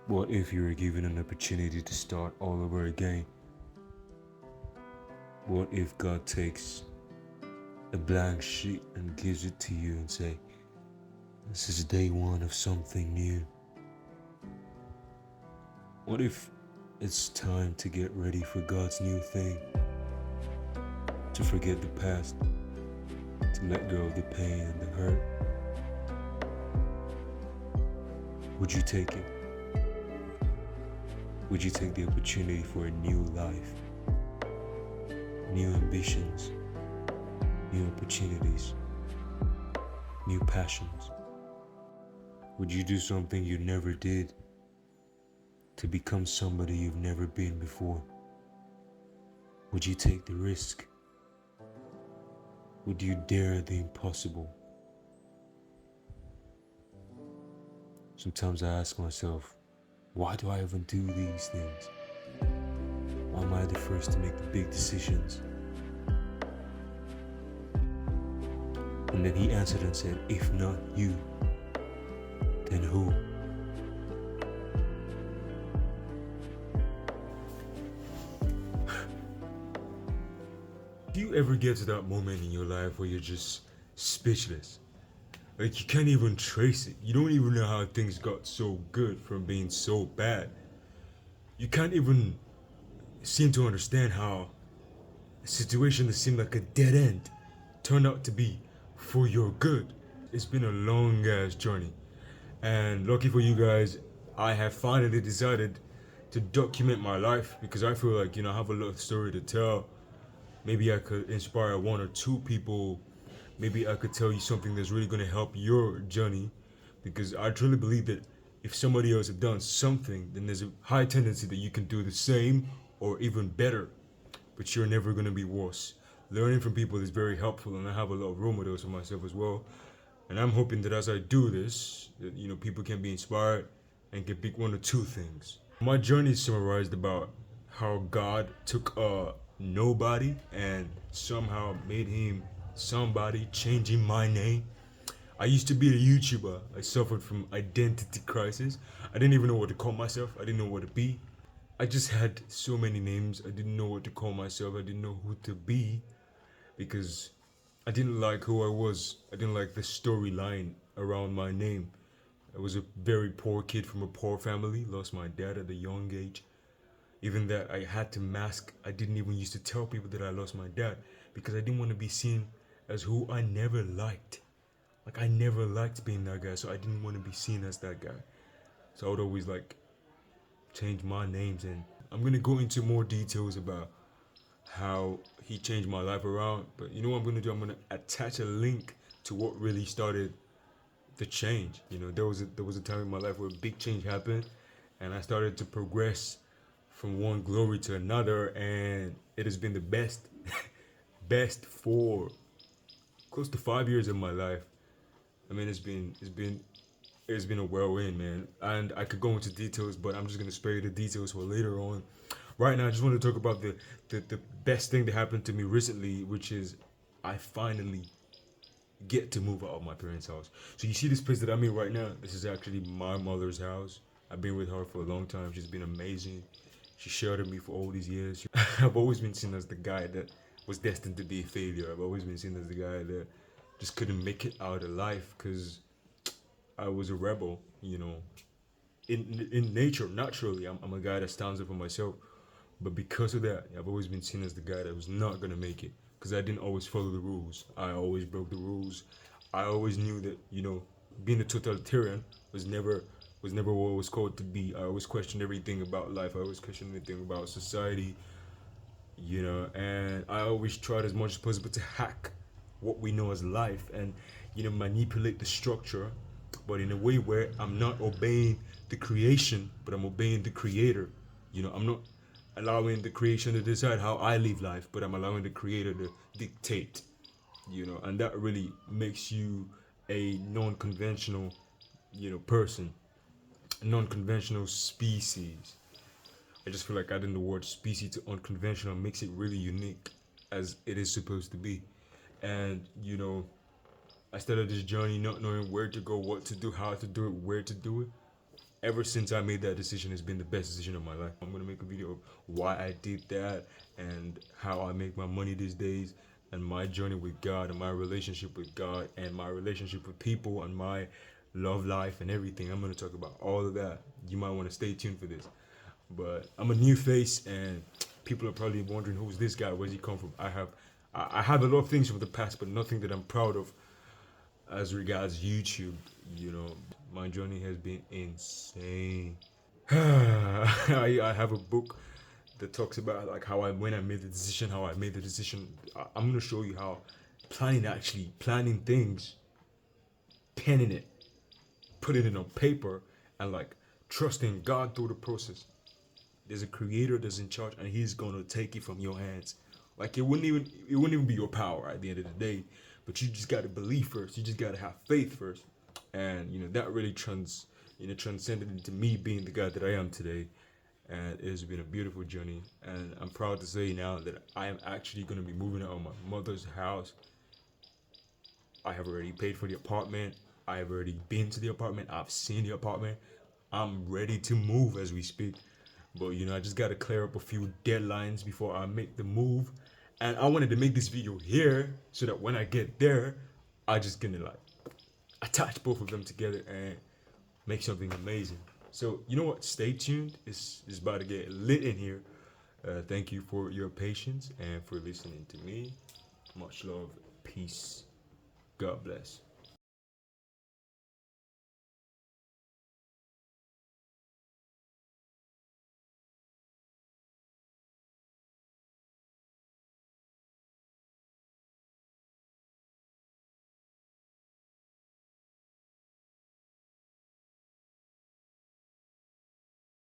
What if you were given an opportunity to start all over again? What if God takes a blank sheet and gives it to you and say, this is day one of something new? What if it's time to get ready for God's new thing? To forget the past, to let go of the pain and the hurt? Would you take it? Would you take the opportunity for a new life? New ambitions, new opportunities, new passions? Would you do something you never did to become somebody you've never been before? Would you take the risk? Would you dare the impossible? Sometimes I ask myself, why do I even do these things? Why am I the first to make the big decisions? And then he answered and said, if not you, then who? Do you ever get to that moment in your life where you're just speechless? Like you can't even trace it. You don't even know how things got so good from being so bad. You can't even seem to understand how a situation that seemed like a dead end turned out to be for your good. It's been a long ass journey. And lucky for you guys, I have finally decided to document my life because I feel like, I have a lot of story to tell. Maybe I could inspire one or two people. Maybe I could tell you something that's really going to help your journey, because I truly believe that if somebody else has done something, then there's a high tendency that you can do the same or even better, but you're never going to be worse. Learning from people is very helpful, and I have a lot of role models for myself as well. And I'm hoping that as I do this, that, people can be inspired and can pick one or two things. My journey is summarized about how God took a nobody and somehow made him somebody, changing my name. I used to be a YouTuber. I suffered from identity crisis. I didn't even know what to call myself. I didn't know what to be. I just had so many names. I didn't know what to call myself. I didn't know who to be because I didn't like who I was. I didn't like the storyline around my name. I was a very poor kid from a poor family. Lost my dad at a young age. Even that I had to mask. I didn't even used to tell people that I lost my dad because I didn't want to be seen as who I never liked. Like I never liked being that guy, so I didn't want to be seen as that guy. So I would always change my names, and I'm gonna go into more details about how he changed my life around. But you know what I'm gonna do? I'm gonna attach a link to what really started the change. There was a time in my life where a big change happened, and I started to progress from one glory to another, and it has been the best, best for close to 5 years of my life. I mean, it's been a whirlwind, man. And I could go into details, but I'm just gonna spare you the details for later on. Right now, I just want to talk about the best thing that happened to me recently, which is I finally get to move out of my parents' house. So you see this place that I'm in right now? This is actually my mother's house. I've been with her for a long time. She's been amazing. She sheltered me for all these years. I've always been seen as the guy that was destined to be a failure. I've always been seen as the guy that just couldn't make it out of life because I was a rebel. In nature, naturally, I'm a guy that stands up for myself. But because of that, I've always been seen as the guy that was not gonna make it because I didn't always follow the rules. I always broke the rules. I always knew that being a totalitarian was never what it was called to be. I always questioned everything about life. I always questioned everything about society. And I always tried as much as possible to hack what we know as life and manipulate the structure, but in a way where I'm not obeying the creation, but I'm obeying the creator. I'm not allowing the creation to decide how I live life, but I'm allowing the creator to dictate. And that really makes you a non-conventional, person, a non-conventional species. I just feel like adding the word species to unconventional makes it really unique as it is supposed to be. And I started this journey not knowing where to go, what to do, how to do it, where to do it. ever since I made that decision, it's been the best decision of my life. I'm gonna make a video of why I did that and how I make my money these days and my journey with God and my relationship with God and my relationship with people and my love life and everything. I'm gonna talk about all of that. You might want to stay tuned for this. But I'm a new face, and people are probably wondering who's this guy? Where's he come from? I have a lot of things from the past, but nothing that I'm proud of as regards YouTube. You know, my journey has been insane. I have a book that talks about like how I when I made the decision, how I made the decision. I'm gonna show you how planning things, penning it, putting it on paper, and like trusting God through the process. There's a creator that's in charge, and he's gonna take it from your hands. Like it wouldn't even be your power at the end of the day, but you just gotta believe first. You just gotta have faith first, and that really transcended into me being the guy that I am today. And it has been a beautiful journey, and I'm proud to say now that I am actually gonna be moving out of my mother's house. I have already paid for the apartment. I have already been to the apartment. I've seen the apartment. I'm ready to move as we speak. But I just gotta clear up a few deadlines before I make the move. And I wanted to make this video here so that when I get there, I just gonna like attach both of them together and make something amazing. So you know what? Stay tuned. It's about to get lit in here. Thank you for your patience and for listening to me. Much love. Peace. God bless.